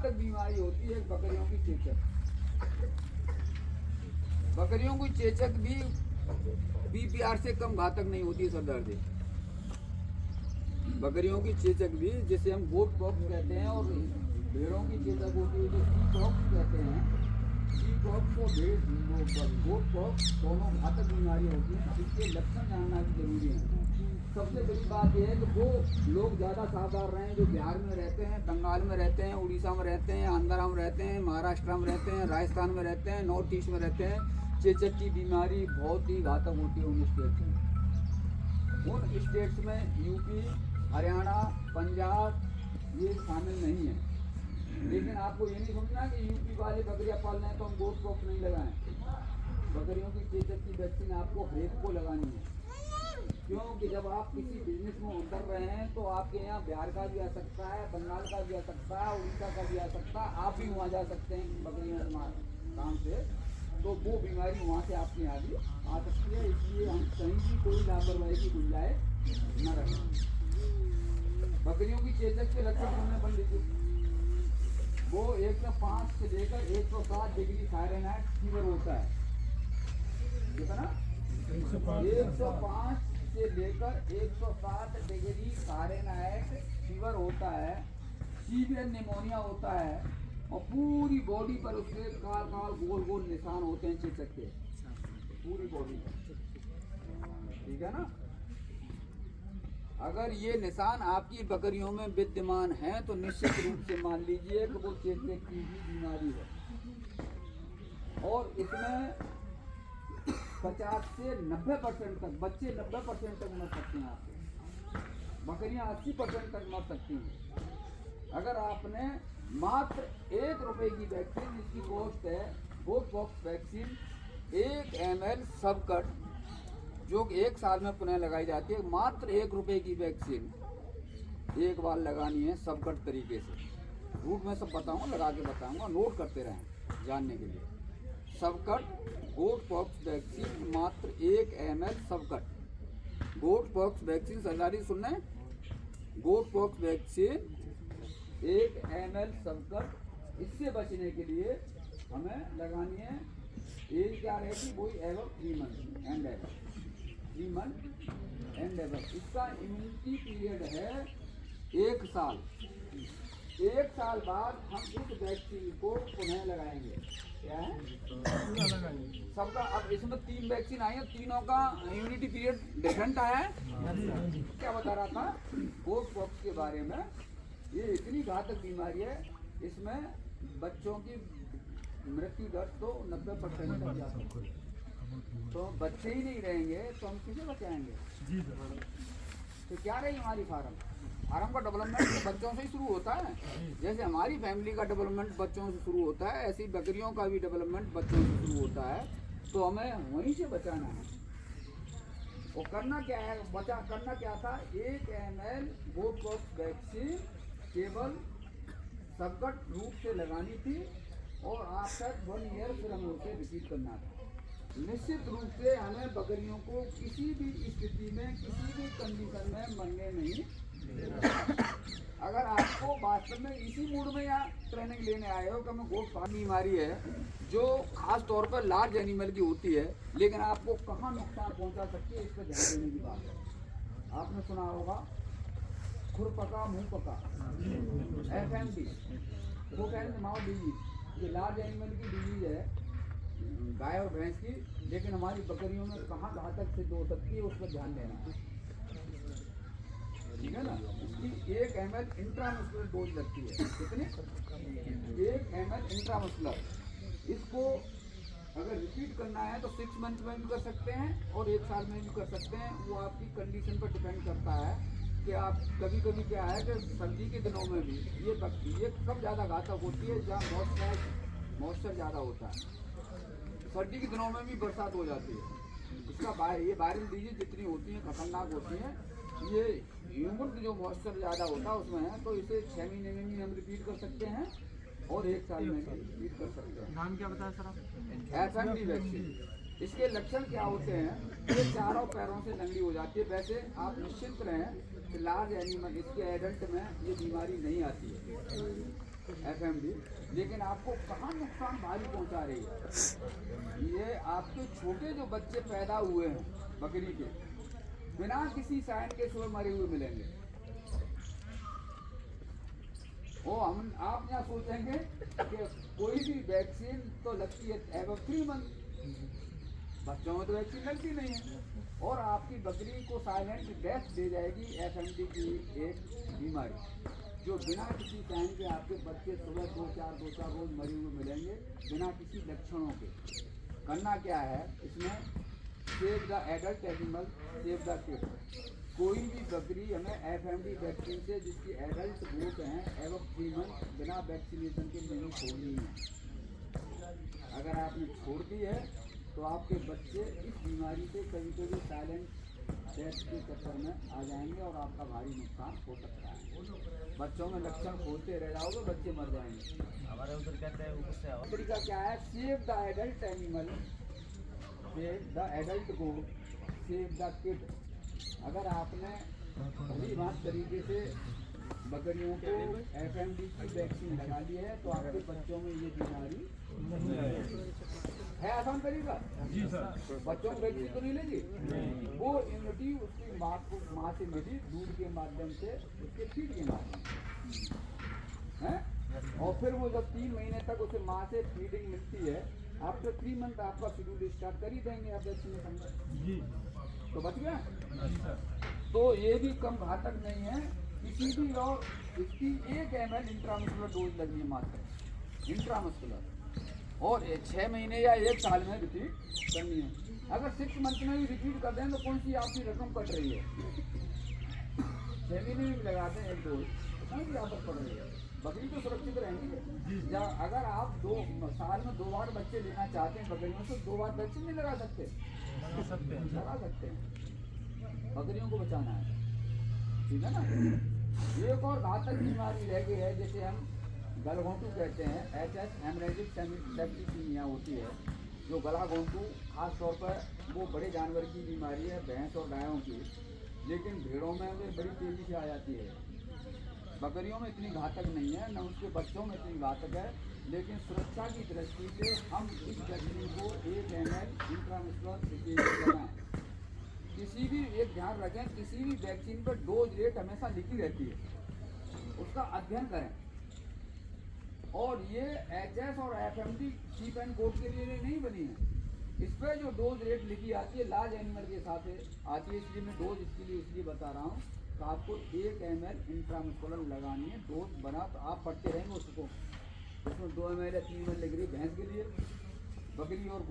घातक बीमारी होती है बकरियों की चेचक। बकरियों की चेचक भी पीपीआर से कम घातक नहीं होती है सर दर्द। बकरियों की चेचक भी, जिसे हम गोट पॉक्स कहते हैं, और भेड़ों की चेचक होती है जो सी पॉक्स कहते हैं। सी पॉक्स और गोट पॉक्स दोनों घातक बीमारियाँ होती हैं। इसके लक्षण जानना भी जरूरी है। सबसे बड़ी बात यह है कि वो लोग ज़्यादा सावधान रहें जो बिहार में रहते हैं, बंगाल में रहते हैं, उड़ीसा में रहते हैं, आंध्रा में रहते हैं, महाराष्ट्र में रहते हैं, राजस्थान में रहते हैं, नॉर्थ ईस्ट में रहते हैं। चेचक की बीमारी बहुत ही घातक होती है उन स्टेट्स में। उन स्टेट्स में यूपी, हरियाणा, पंजाब ये शामिल नहीं है। लेकिन आपको ये नहीं समझना कि यूपी वाले बकरियां पाल रहे हैं तो हम गोट पॉक्स नहीं लगाएं। बकरियों की चेचक की वैक्सीन आपको हर एक को लगानी है। क्योंकि जब आप किसी बिजनेस में उतर रहे हैं तो आपके यहाँ बिहार का भी आ सकता है, बंगाल का भी आ सकता है, उड़ीसा का भी आ सकता है। आप भी वहाँ जा सकते हैं बकरियों काम से, तो वो बीमारी वहाँ से आपके यहाँ भी आ सकती है। इसलिए हम कहीं भी कोई लापरवाही की गुंजाइश न रखें। बकरियों की चेचक के लक्षण सुनने पर लीजिए। वो 105 से लेकर 107 डिग्री फ़ारेनहाइट फीवर होता है। कितना? 105 से लेकर 107 डिग्री फ़ारेनहाइट फीवर होता है। सीवियर निमोनिया होता है और पूरी बॉडी पर उसके काल काल गोल गोल निशान होते हैं चेचक के, पूरी बॉडी पर। ठीक है ना? अगर ये निशान आपकी बकरियों में विद्यमान हैं तो निश्चित रूप से मान लीजिए कि वो चेचक की ही बीमारी है। और इसमें 50 से 90% तक बच्चे 90% तक मर सकते हैं। आपके बकरियां 80% तक मर सकती हैं। अगर आपने मात्र 1 रुपए की वैक्सीन, इसकी कॉस्ट है गोट पॉक्स वैक्सीन 1 ml सब कट, जो 1 साल में पुनः लगाई जाती है। मात्र 1 रुपए की वैक्सीन एक बार लगानी है सब कट तरीके से। रूट में सब बताऊंगा, लगा के बताऊंगा, नोट करते रहें जानने के लिए। सबकट गोट पॉक्स वैक्सीन मात्र 1 ml सबकट। गोट पॉक्स वैक्सीन सरदारी सुनना है, गोट पॉक्स वैक्सीन 1 ml सबकट। इससे बचने के लिए हमें लगानी है, एज क्या रहेगी वही एवं 3 मंथ एंड एवं 3 मंथ एंड एवं। इसका इम्यूनिटी पीरियड है 1 साल। 1 साल बाद हम इस वैक्सीन को पुनः लगाएंगे। क्या है? सबका। अब इसमें 3 वैक्सीन आई है, तीनों का इम्यूनिटी पीरियड डिफरेंट आया है। क्या बता रहा था गोट पॉक्स के बारे में? ये इतनी घातक बीमारी है, इसमें बच्चों की मृत्यु दर तो 90% तक जा सकती है। तो बच्चे ही नहीं रहेंगे तो हम किसे बचाएंगे? तो क्या रही हमारी फार्म का डेवलपमेंट तो बच्चों से ही शुरू होता है। जैसे हमारी फैमिली का डेवलपमेंट बच्चों से शुरू होता है, ऐसे ही बकरियों का भी डेवलपमेंट बच्चों से शुरू होता है। तो हमें वहीं से बचाना है। और करना क्या है? करना क्या था? 1 ml गोट पॉक्स वैक्सीन केवल सबकट रूप से लगानी थी और आफ्टर 1 ईयर फिर हमें उसे रिपीट करना था। निश्चित रूप से हमें बकरियों को किसी भी स्थिति में, किसी भी कंडीशन में मरने नहीं देना। अगर आपको वास्तव में इसी मूड में यहाँ ट्रेनिंग लेने आए हो कि हमें गोट फार्म बीमारी है जो खास तौर पर लार्ज एनिमल की होती है, लेकिन आपको कहाँ नुकसान पहुँचा सकती है, इस पर ध्यान देने की बात है। आपने सुना होगा खुरपका मुँह पका, FMD, foot and mouth disease. ये लार्ज एनिमल की डिजीज है, गाय और भैंस की, लेकिन हमारी बकरियों में कहाँ घातक सिद्ध हो सकती है उस पर ध्यान देना। ठीक है ना? इसकी 1 ml इंट्रामस्कुलर डोज लगती है। कितनी? 1 ml इंट्रामस्कुलर। इसको अगर रिपीट करना है तो 6 मंथ में भी कर सकते हैं और 1 साल में भी कर सकते हैं। वो आपकी कंडीशन पर डिपेंड करता है कि आप कभी कभी क्या है कि सर्दी के दिनों में भी ये कब ज़्यादा घातक होती है जहाँ मॉइस्चर ज़्यादा होता है। सर्दी के दिनों में भी बरसात हो जाती है। इसका ये वायरल डिजीज जितनी होती हैं खतरनाक होती हैं, ये ह्यूमन की जो मॉइस्चर ज़्यादा होता है उसमें है। तो इसे 6 महीने में भी हम रिपीट कर सकते हैं और 1 साल में भी रिपीट कर सकते हैं। नाम क्या बताया सर आप? FMD vaccine. इसके लक्षण क्या होते हैं? ये चारों पैरों से नंगी हो जाती है। वैसे आप निश्चिंत रहें कि लार्ज एनिमल, इसके एडल्ट में ये बीमारी नहीं आती है। FMD, लेकिन आपको कहाँ नुकसान भारी पहुंचा रही है। ये आपके छोटे जो बच्चे पैदा हुए हैं बकरी के, बिना किसी साइन के सुबह मरे हुए मिलेंगे। वो हम आप यहाँ सोचेंगे कि कोई भी वैक्सीन तो लगती है एवं 3 मंथ, बच्चों में तो वैक्सीन लगती नहीं है, और आपकी बकरी को साइलेंट डेथ दे जाएगी FMD की एक बीमारी, जो बिना किसी साइन के आपके बच्चे सुबह 2-4 रोज मरे हुए मिलेंगे बिना किसी लक्षणों के। करना क्या है इसमें, save the adult animal save the kid. कोई भी बकरी हमें FMD वैक्सीन से जिसकी एडल्ट ग्रोथ हैं एवं 3 मंथ बिना वैक्सीनेशन के नहीं छोड़नी है। अगर आपने छोड़ दी है तो आपके बच्चे इस बीमारी से कभी कभी साइलेंट डेथ के चक्कर में आ जाएंगे और आपका भारी नुकसान हो सकता है। बच्चों में लक्षण खोलते रह जाओगे, बच्चे मर जाएंगे। हमारे उधर कहते हैं ऊपर से तरीका क्या है, save the adult animal save the adult goat save the kid. अगर आपने भली भांत तरीके से बकरियों को FMD की वैक्सीन लगा ली है तो आपके बच्चों में ये बीमारी है। आसान तरीका जी सर। बच्चों को वैक्सीन तो नहीं लेगी, वो इम्यूनिटी उसकी माँ से मिली दूध के माध्यम से, उसके फीड के माध्यम है। और फिर वो जब 3 महीने तक उसे माँ से फीडिंग मिलती है, आफ्टर 3 मंथ आपका शेड्यूल स्टार्ट कर ही देंगे आप वैक्सीनेशन जी, तो बच गया। तो ये भी कम घातक नहीं है किसी भी, और इसकी 1 ml इंट्रामस्कुलर डोज लगनी है मात्र इंट्रामस्कुलर, और 6 महीने या 1 साल में रिपीट करनी है। अगर 6 मंथ में भी रिपीट कर दें तो कौन सी आपकी रकम कट रही है। 6 महीने में भी लगा दें 1 डोज तो कौन सी आफत पड़ रही है, बकरी तो सुरक्षित रहेंगी। या अगर आप 2 साल में 2 बार बच्चे लेना चाहते हैं बकरियों से, 2 बार वैक्सीन नहीं लगा सकते, लगा सकते हैं। बकरियों को बचाना है, ठीक है ना। एक और घातक बीमारी रह गई है जिसे हम गलघोंटू कहते हैं, HS हेमरेजिक सेप्टिसीमिया होती है, जो गला घोंटू खास तौर पर वो बड़े जानवर की बीमारी है, भैंस और गायों की, लेकिन भेड़ों में वे बड़ी तेजी से आ जाती है। बकरियों में इतनी घातक नहीं है, न उसके बच्चों में इतनी घातक है, लेकिन सुरक्षा की दृष्टि से हम इस वैक्सीन को 1 ml इंट्रामस्कुलर लगाएं। किसी भी एक ध्यान रखें, किसी भी वैक्सीन पर डोज रेट हमेशा लिखी रहती है, उसका अध्ययन करें। और ये HS और FMD शीप एंड गोट के लिए नहीं बनी है, इस पर जो डोज रेट लिखी आती है लार्ज एनिमल के साथ आती है, इसलिए मैं डोज इसके लिए इसलिए बता रहा हूँ तो आपको 1 ml इंट्रामस्कुलर लगानी है। डोज बना तो आप पढ़ते रहेंगे उसको, उसमें 2 ml या 3 ml लग रही है भैंस के लिए, बकरी और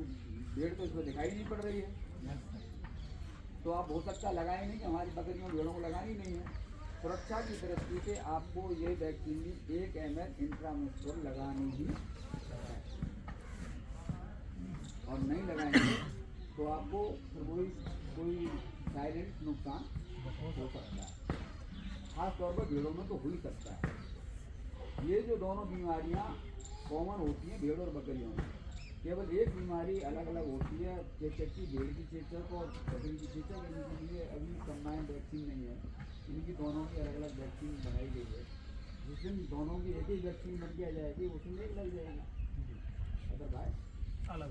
भेड़ तो इसमें दिखाई नहीं पड़ रही है, तो आप हो सकता लगाए नहीं कि हमारी बकरियों भेड़ों को लगानी नहीं है। सुरक्षा की दृष्टि से आपको ये वैक्सीन 1 ml इंट्रामस्कुलर लगानी ही है, और नहीं लगाएंगे तो आपको कोई साइलेंट नुकसान हो सकता है, खास तौर पर भेड़ों में तो हो ही सकता है। ये जो दोनों बीमारियां कॉमन होती हैं भेड़ और बकरियों में, केवल एक बीमारी अलग अलग होती है, चेचक की, भेड़ की चेचक और बकरी की चेचक, इनके लिए अभी कंबाइंड वैक्सीन नहीं है, इनकी दोनों की अलग अलग वैक्सीन बनाई गई है। जिस दिन दोनों की एक ही वैक्सीन बन के आ जाएगी उस दिन एक लग जाएगी, अगर भाई अलग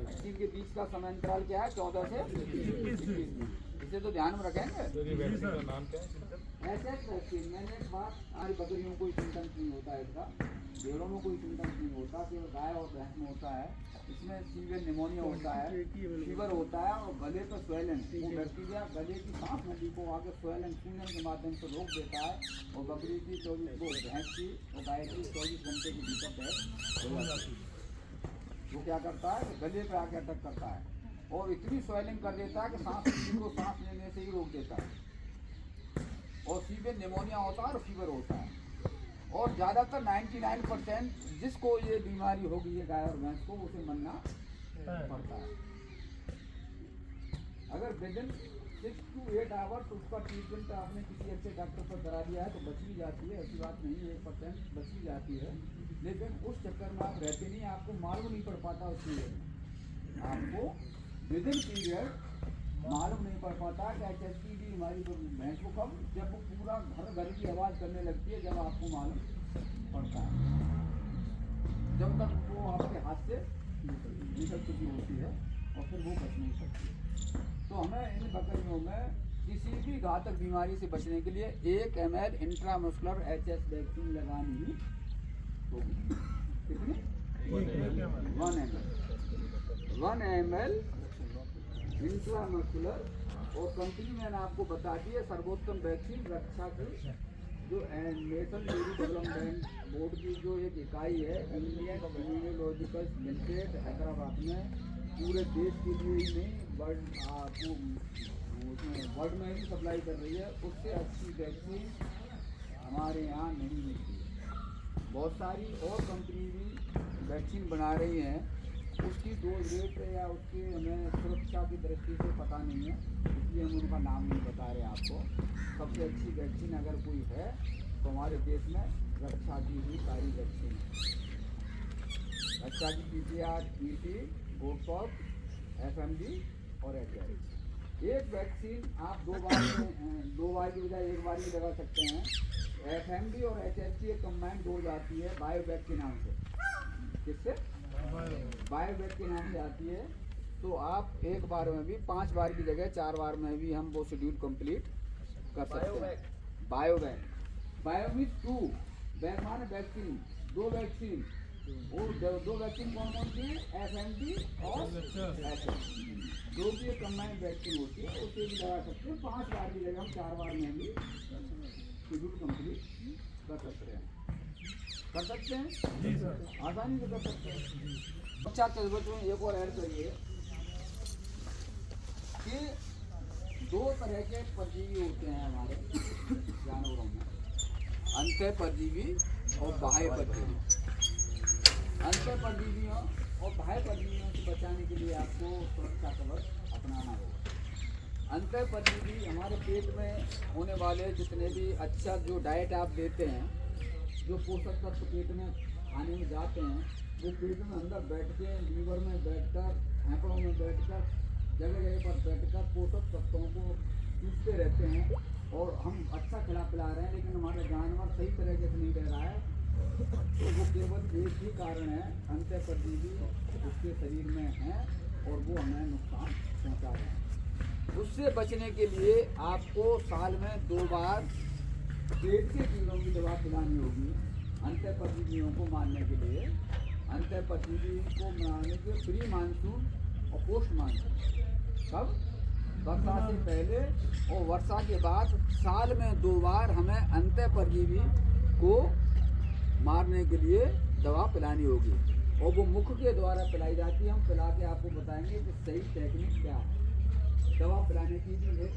वैक्सीन के बीच का समय अंतराल क्या है, 14 से 21 दिन, इसे तो ध्यान में रखेंगे। ऐसे वैक्सीन मैंने एक बात, हमारी बकरियों को कोई सिम्टम्स नहीं होता है इसका, भेड़ों में कोई सिम्टम्स नहीं होता, केवल गाय और भैंस में होता है। इसमें सीवियर निमोनिया होता है, फीवर होता है, और गले पर स्वेलन, वो बैक्टीरिया गले की सांस नली को आगे स्वेलन सूजन के माध्यम से रोक देता है, और बकरी की 24 वो भैंस की और गाय की 24 घंटे के भीतर डेथ हो जाती है। वो क्या करता है, गले पे आके अटैक करता है और इतनी स्वेलिंग कर देता है कि सांस नली को सांस लेने से ही रोक देता है, और सीवियर निमोनिया होता है और फीवर होता है। और ज़्यादातर 99% जिसको ये बीमारी होगी ये गाय और भैंस को, उसे मरना पड़ता है। अगर विदिन 6 to 8 आवर्स उसका ट्रीटमेंट आपने किसी अच्छे डॉक्टर पर करा दिया है तो बच भी जाती है, ऐसी बात नहीं है, 1% बच भी जाती है, लेकिन उस चक्कर में आप रहते नहीं, आपको मालूम नहीं पड़ पाता उस पीरियड, आपको विदिन पीरियड मालूम नहीं पड़ पाता कि HSPV हमारी भैंस को कब, जब वो पूरा घर घर की आवाज़ करने लगती है, जब आपको मालूम पड़ता है, जब तक वो आपके हाथ से निकल चुकी होती है और फिर वो बच नहीं सकती। तो हमें इन बकरियों में किसी भी घातक बीमारी से बचने के लिए 1 ml इंट्रामस्कुलर HS वैक्सीन लगानी ही होगी। कितनी? 1 ml इंट्रामस्कुलर। और कंपनी मैंने आपको बता दी है सर्वोत्तम वैक्सीन रक्षा की, जो नेशनल डेयरी डेवलपमेंट बोर्ड की जो एक इकाई है इंडियन इम्यूनोलॉजिकल लिमिटेड हैदराबाद में, पूरे देश के लिए ही नहीं वर्ल्ड में ही सप्लाई कर रही है। उससे अच्छी वैक्सीन हमारे यहाँ नहीं मिलती है। बहुत सारी और कंपनी भी वैक्सीन बना रही हैं, उसकी डोज रेट या उसकी हमें सुरक्षा की दृष्टि से पता नहीं है, इसलिए हम उनका नाम नहीं बता रहे आपको। सबसे अच्छी वैक्सीन अगर कोई है तो हमारे देश में रक्षा की ही सारी वैक्सीन है। रक्षा की PCR, PT, बोटॉक्स, FMD और HI। एक वैक्सीन आप 2 बार की बजाय 1 बार भी लगा सकते हैं। FMD और HI की एक कंबाइंड डोज आती है बायोवैक के नाम से। किससे? बायोवैक के नाम से आती है। तो आप 1 बार में भी 5 बार की जगह 4 बार में भी हम वो शेड्यूल कंप्लीट कर सकते हैं। बायोवैक, बायो मीन्स 2, वैक माने वैक्सीन, 2 वैक्सीन। और 2 वैक्सीन कौन कौन सी है? FMD और HI, जो भी एक कंबाइंड वैक्सीन होती है उसे भी लगा सकते हैं। 5 बार की जगह हम 4 बार में भी शेड्यूल कंप्लीट कर सकते हैं। कर सकते हैं जी सर, आसानी से कर सकते हैं। अच्छा तजुर्बे में एक और ऐड करिए कि 2 तरह के परजीवी होते हैं हमारे जानवरों में, अंतः परजीवी और बाह्य परजीवी। अंतः परजीवियों और बाह्य परजीवियों से बचाने के लिए आपको सुरक्षा कवच अपनाना होगा। अंतः परजीवी हमारे पेट में होने वाले जितने भी अच्छा जो डाइट आप देते हैं, जो पोषक तत्व पेट में खाने में जाते हैं, वो पेट में अंदर बैठ के लीवर में बैठकर, फेफड़ों में बैठकर, जगह जगह पर बैठकर पोषक तत्वों को चूसते रहते हैं। और हम अच्छा खिला पिला रहे हैं लेकिन हमारा जानवर सही तरीके से नहीं रह रहा है। तो वो केवल एक ही कारण है, अंतः परजीवी उसके शरीर में हैं और वो हमें नुकसान पहुँचा रहे हैं। उससे बचने के लिए आपको साल में 2 बार पेट के कीड़ों की दवा पिलानी होगी अंतः परजीवियों को मारने के लिए। अंतः परजीवी को मारने के प्री मानसून और पोस्ट मानसून, कब? वर्षा से पहले और वर्षा के बाद साल में 2 बार हमें अंतः परजीवी को मारने के लिए दवा पिलानी होगी। और वो मुख के द्वारा पिलाई जाती है। हम पिला के आपको बताएंगे कि सही टेक्निक क्या है। दवा पिलाने की भी एक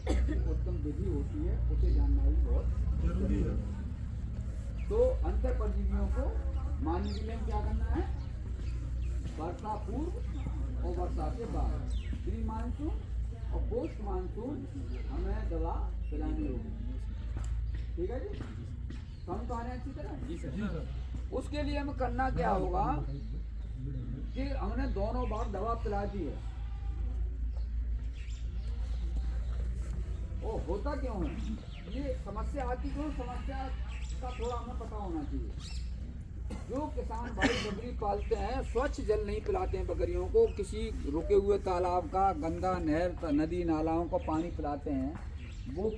उत्तम विधि होती है, उसे जानना भी बहुत जरूरी है। तो अंतः परजीवियों को मारने के लिए क्या करना है? वर्षा पूर्व और वर्षा के बाद, प्री मानसून और पोस्ट मानसून हमें दवा पिलानी होगी। ठीक है जी, समझ तो आ रहे हैं अच्छी तरह? जी सर। उसके लिए हमें करना क्या होगा कि हमने दोनों बार दवा पिला दी है। वो होता क्यों है, ये समस्या आती क्यों? समस्या का थोड़ा हमें पता होना चाहिए। जो किसान भाई बकरी पालते हैं, स्वच्छ जल नहीं पिलाते हैं बकरियों को, किसी रुके हुए तालाब का, गंगा नहर, नदी नालाओं का पानी पिलाते हैं। वो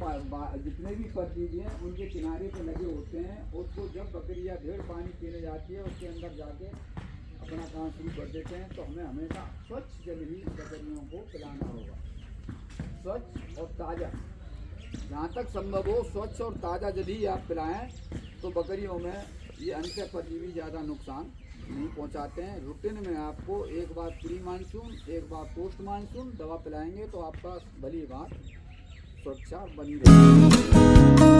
जितने भी परजीवी हैं उनके किनारे पे लगे होते हैं। उसको जब बकरी या भेड़ पानी पीने जाती है उसके अंदर जाके अपना काम शुरू कर देते हैं। तो हमें हमेशा स्वच्छ जल ही बकरियों को पिलाना होगा, स्वच्छ और ताज़ा। जहाँ तक संभव हो स्वच्छ और ताज़ा जल ही आप पिलाएं, तो बकरियों में ये अंतः परजीवी ज़्यादा नुकसान नहीं पहुँचाते हैं। रूटीन में आपको 1 बार प्री मानसून, 1 बार पोस्ट मानसून दवा पिलाएंगे तो आपका भली बात सुरक्षा बनी रहेगी।